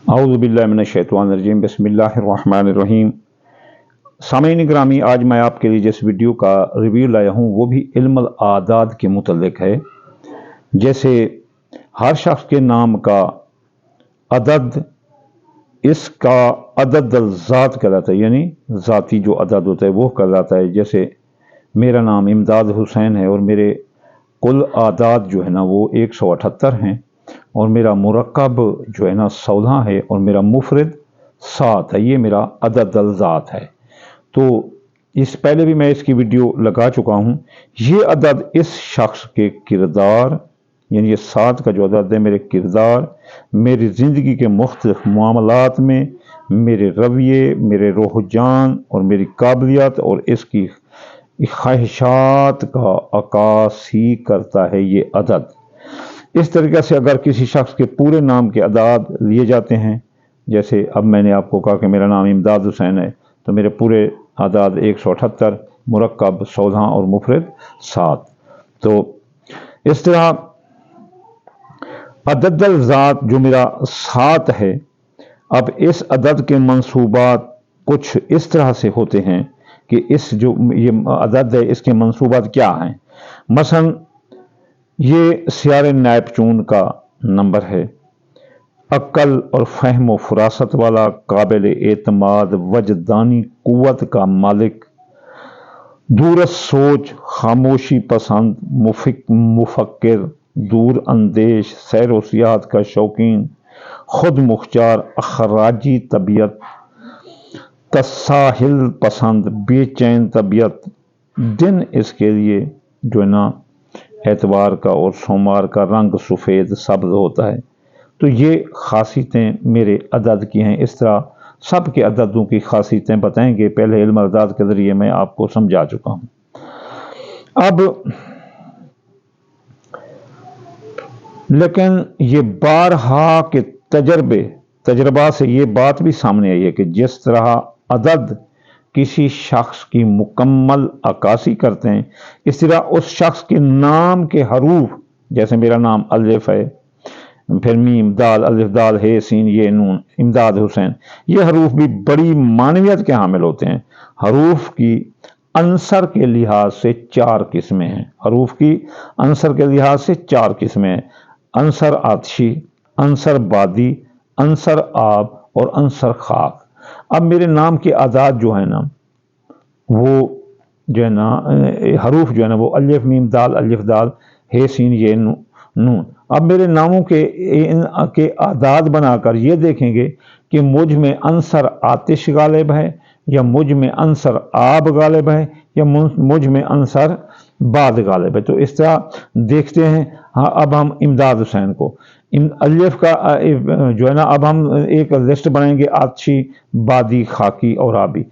अऊज़ु बिल्लाहि मिनश्शैतानिर्रजीम बिस्मिल्लाहिर्रहमानिर्रहीम। सामीन ग्रामी, आज मैं आपके लिए जिस वीडियो का रिव्यू लाया हूँ वो भी इल्मुल आदाद के मुतल्लिक है। जैसे हर शख्स के नाम का अदद, इसका अदद ज़ात कहलाता है, यानी ज़ाती जो अदद होता है वो कहलाता है। जैसे मेरा नाम इमदाद हुसैन है और मेरे कुल आदाद जो है ना वो 178 हैं, और मेरा मुरक्कब जो है ना 14 है, और मेरा मुफरद 7 है। ये मेरा अदद ज़ात है। तो इस पहले भी मैं इसकी वीडियो लगा चुका हूँ। ये अदद इस शख्स के किरदार, यानी ये 7 का जो अदद है, मेरे किरदार, मेरी ज़िंदगी के मुख्तलिफ मामलात में मेरे रवैये, मेरे रुझान और मेरी काबिलियत और इसकी ख्वाहिशात का अक्कासी करता है ये अदद। इस तरीके से अगर किसी शख्स के पूरे नाम के अदाद लिए जाते हैं, जैसे अब मैंने आपको कहा कि मेरा नाम इमदाद हुसैन है, तो मेरे पूरे आदाद 178, मुरक्कब 14 और मुफरद 7। तो इस तरह अदद ज़ात जो मेरा 7 है, अब इस अदद के मंसूबात कुछ इस तरह से होते हैं कि इस जो ये अदद है इसके मंसूबात क्या हैं। मसलन ये सियारे नैपचून का नंबर है, अक्ल और फहम व फरासत वाला, काबिल एतमाद, वजदानी कुव्वत का मालिक, दूरस सोच, खामोशी पसंद, मुफक्किर, दूर अंदेश, सैर व सियाहत का शौकीन, खुद मुख्तार, अखराजी तबीयत, तसाहिल पसंद, बेचैन तबीयत। दिन इसके लिए जो है ना एतवार का और सोमवार का रंग सफ़ेद सब्ज़ होता है। तो ये खासियतें मेरे अदद की हैं। इस तरह सब के अददों की खासियतें बताएंगे, पहले इल्म अदाद के ज़रिए मैं आपको समझा चुका हूँ। अब लेकिन ये बारहा के तजर्बा से ये बात भी सामने आई है कि जिस तरह अदद किसी शख्स की मुकम्मल अक्कासी करते हैं, इस तरह उस शख्स के नाम के हरूफ, जैसे मेरा नाम अलिफ है, फिर मीम दाल, अलिफ दाल हे सीन ये नून, इमदाद हुसैन, ये हरूफ भी बड़ी मानवियत के हामिल होते हैं। हरूफ की अंसर के लिहाज से 4 किस्में हैं। हरूफ की अंसर के लिहाज से 4 किस्में हैं: अंसर आतशी, अंसर बादी, अंसर आब और अंसर खाक। अब मेरे नाम के आदाद जो है ना वो जो है ना हरूफ जो है ना वो अलिफ मीम दाल, अलिफ दाल हे सीन ये नून। अब मेरे नामों के आदाद बनाकर ये देखेंगे कि मुझ में अंसर आतिश गालिब है, या मुझ में अंसर आब गालिब है, या मुझ में अंसर बाद गालिब है। तो इस तरह देखते हैं। हाँ, अब हम इमदाद हुसैन को अलिफ का जो है ना, अब हम एक लिस्ट बनाएंगे: आतशी, बादी, खाकी और आबी।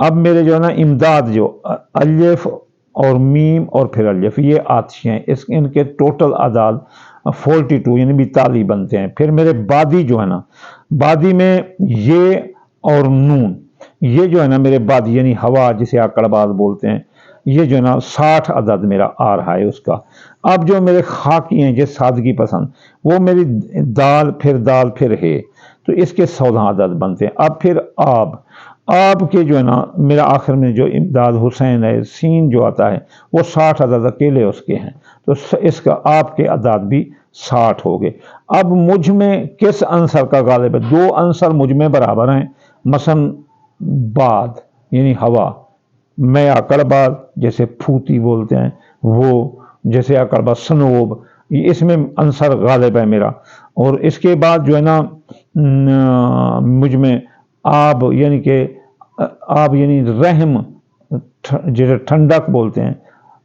अब मेरे जो है ना इमदाद, जो अलिफ और मीम और फिर अलिफ, ये आतशी हैं। इनके टोटल आदाद 42 यानी 42 बनते हैं। फिर मेरे बादी जो है ना, बादी में ये और नून, ये जो है ना मेरे बादी यानी हवा, जिसे आकड़बाज बोलते हैं, ये जो है ना 60 अदद मेरा आ रहा है उसका। अब जो मेरे खाकी हैं, जो सादगी पसंद, वो मेरी दाल फिर है, तो इसके 14 अदद बनते हैं। अब फिर आब के जो है ना मेरा आखिर में जो इमदाद हुसैन है, सीन जो आता है वो 60 अदद अकेले उसके हैं, तो इसका आपके अदाद भी 60 हो गए। अब मुझ में किस अंसर का गालिब है? 2 अंसर मुझ में बराबर हैं। मसलन बाद यानी हवा, मैं आकड़बाज जैसे फूती बोलते हैं वो, जैसे आकड़बाज सनोब, इसमें अंसर गालिब है मेरा। और इसके बाद जो है ना मुझ में आब यानी रहम, जैसे ठंडक बोलते हैं,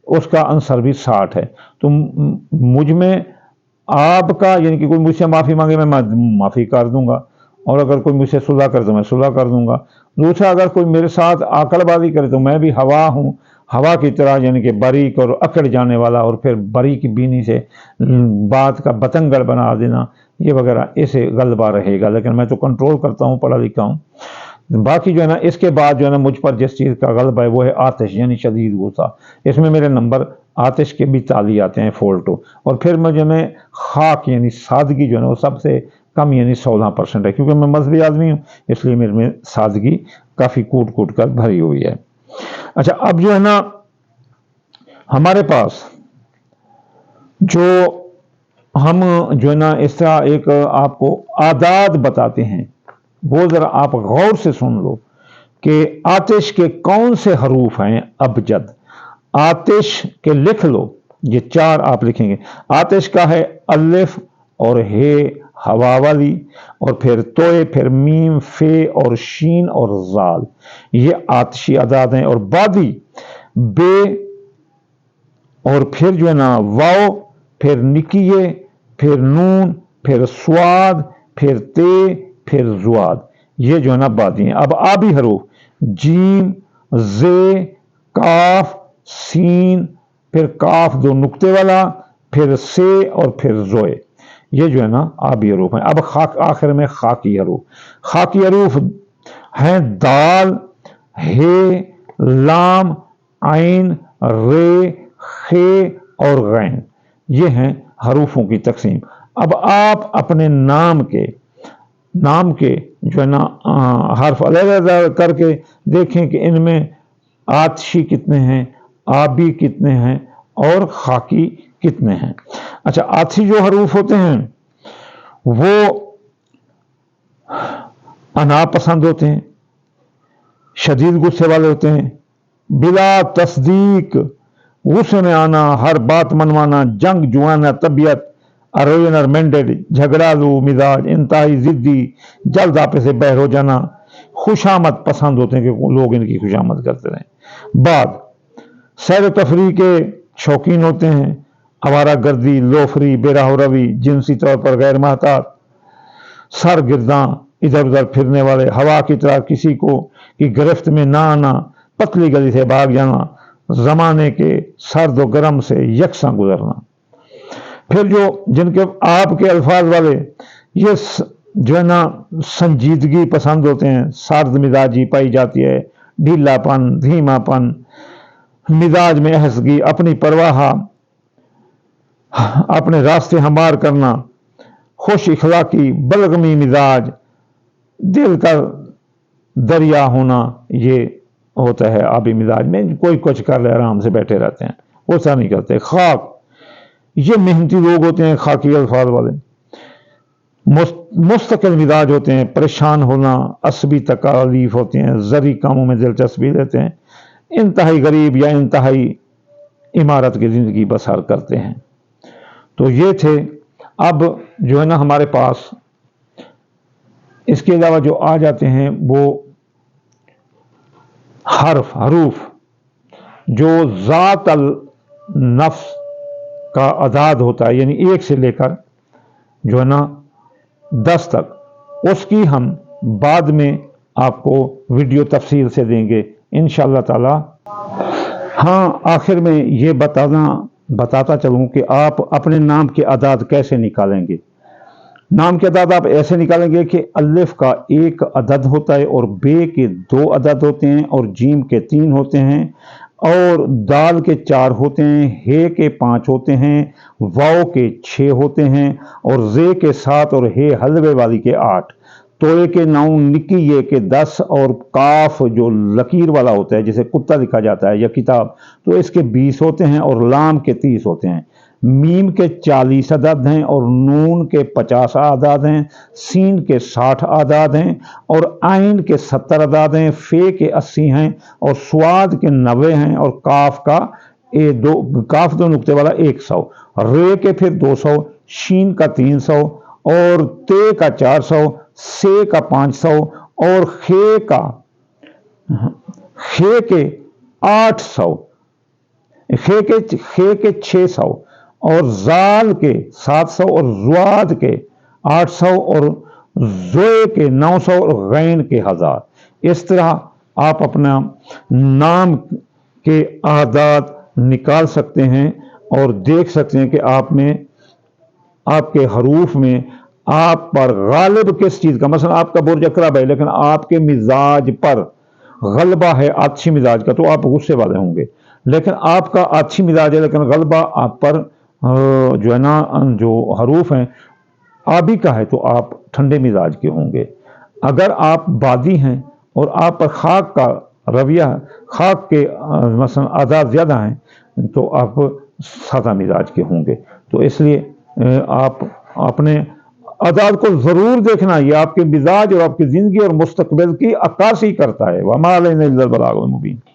उसका अंसर भी 60 है। तो मुझ में आब का यानी कि कोई मुझसे माफ़ी मांगे मैं माफ़ी कर दूंगा, और अगर कोई मुझसे सुलह करे तो मैं सुलह कर दूंगा। दूसरा, अगर कोई मेरे साथ आकड़बाजी करे तो मैं भी हवा हूँ, हवा की तरह, यानी कि बारीक और अकड़ जाने वाला, और फिर बारीक बीनी से बात का बतंगड़ बना देना, ये वगैरह, ऐसे गलबा रहेगा। लेकिन मैं तो कंट्रोल करता हूँ, पढ़ा लिखा हूँ। बाकी जो है ना इसके बाद जो है ना मुझ पर जिस चीज़ का गलबा है वो है आतिश यानी शदीद गुस्सा। इसमें मेरे नंबर आतिश के भी ताली आते हैं, 42। और फिर मुझे में खाक यानी सादगी जो है ना वो सबसे कम यानी 16% है। क्योंकि मैं मजहबी आदमी हूँ इसलिए मेरे में सादगी काफ़ी कूट कूट कर भरी हुई है। अच्छा, अब जो है ना हमारे पास जो हम जो है ना इस तरह एक आपको आदात बताते हैं, वो ज़रा आप गौर से सुन लो कि आतिश के कौन से हरूफ हैं अबजद। आतिश के लिख लो, ये 4 आप लिखेंगे। आतिश का है अलिफ और हे हवा वाली, और फिर तोए, फिर मीम, फे और शीन और जाल, ये आतिशी अदाद हैं। और बादी बे, और फिर जो है ना वाओ, फिर निकिये, फिर नून, फिर स्वाद, फिर ते, फिर जुआद, ये जो है ना बादी हैं। अब आबी हरूफ जीम, जे, काफ, सीन, फिर काफ 2 नुक्ते वाला, फिर से और फिर जोए, ये जो है ना आबी हरूफ हैं। अब खाक आखिर में खाकी हरूफ। खाकी हरूफ हैं दाल, हे, लाम, आइन, रे, खे और गैन, ये हैं हरूफों की तकसीम। अब आप अपने नाम के जो है ना हर्फ अलग करके देखें कि इनमें आतिशी कितने हैं, आबी कितने हैं और खाकी कितने हैं। अच्छा, आतिशी जो हरूफ होते हैं वो अना पसंद होते हैं, शदीद गुस्से वाले होते हैं, बिला तस्दीक, गुस्से में आना, हर बात मनवाना, जंग जुआना तबीयत, अरोमेंडेड, झगड़ालू मिजाज, इंतहाई जिद्दी, जल्द आपे से बहर हो जाना, खुशामद पसंद होते हैं कि लोग इनकी खुशामद करते रहें। बाद सैर तफरी के शौकीन होते हैं, आवारा गर्दी, लोफरी, बेराह रवी, जिनसी तौर पर गैर महतात, सर गिरदा, इधर उधर फिरने वाले, हवा की तरह किसी को की गिरफ्त में ना आना, पतली गली से भाग जाना, जमाने के सर्द और गर्म से यकसा गुजरना। फिर जो जिनके आपके अल्फाज वाले ये जो है ना संजीदगी पसंद होते हैं, सर्द मिजाजी पाई जाती है, ढीलापन, धीमापन, मिजाज में हंसगी, अपनी परवाह, अपने रास्ते हमार करना, खुश इखलाकी, बलगमी मिजाज, दिल का दरिया होना, ये होता है आबी मिजाज में। कोई कुछ कर ले आराम से बैठे रहते हैं, वैसा नहीं करते। खाक, ये मेहनती लोग होते हैं, खाकी अल्फाज वाले। मुस्तकिल मिजाज होते हैं, परेशान होना, असबी तकालीफ होते हैं, जरी कामों में दिलचस्पी लेते हैं, इंतहाई गरीब या इंतहाई इमारत की ज़िंदगी बसर करते हैं। तो ये थे। अब जो है ना हमारे पास इसके अलावा जो आ जाते हैं वो हरूफ जो ज़ात अल नफ्स का अदाद होता है, यानी 1 से लेकर जो है ना 10 तक, उसकी हम बाद में आपको वीडियो तफसील से देंगे इंशाअल्लाह ताला। हाँ, आखिर में ये बताता चलूँ कि आप अपने नाम के अदाद कैसे निकालेंगे। नाम के अदाद आप ऐसे निकालेंगे कि अलिफ का 1 अदद होता है, और बे के 2 अदद होते हैं, और जीम के 3 होते हैं, और दाल के 4 होते हैं, हे के 5 होते हैं, वाओ के 6 होते हैं, और जे के 7 और हे हलवे वाली के 8, तोए के 9, निकी ये के 10, और काफ जो लकीर वाला होता है जिसे कुत्ता लिखा जाता है या किताब, तो इसके 20 होते हैं, और लाम के 30 होते हैं। मीम के 40 अदाद हैं, और नून के 50 आदाद हैं, सीन के 60 आदाद हैं, और आइन के 70 आदाद हैं, फे के 80 हैं, और स्वाद के 90 हैं, और काफ का काफ 2 नुक्ते वाला 100, रे के फिर 200, शीन का 300, और ते का 400, से का 500, और खे के 800, खे के 600, और जाल के 700, और जुआद के 800, और जोए के 900, और गैन के 1000। इस तरह आप अपना नाम के आदाद निकाल सकते हैं और देख सकते हैं कि आप में आपके हरूफ में आप पर गालिब किस चीज़ का, मसलन आपका बुर्ज अकरब है लेकिन आपके मिजाज पर गलबा है आतिशी मिजाज का, तो आप गुस्से वाले होंगे। लेकिन आपका आतिशी मिजाज है लेकिन गलबा आप पर जो है ना जो हरूफ हैं आबी का है, तो आप ٹھنڈے مزاج کے ہوں گے۔ اگر آپ بادی ہیں اور آپ پر خاک کا رویہ، خاک کے مثلا عادات زیادہ ہیں، تو آپ سادہ مزاج کے ہوں گے۔ تو اس لیے آپ اپنے عادات کو ضرور دیکھنا، یہ آپ کے مزاج اور آپ کی زندگی اور مستقبل کی عکاسی کرتا ہے۔ وَمَا عَلَيْنَا إِلَّا الْبَلَاغُ الْمُبِينُ۔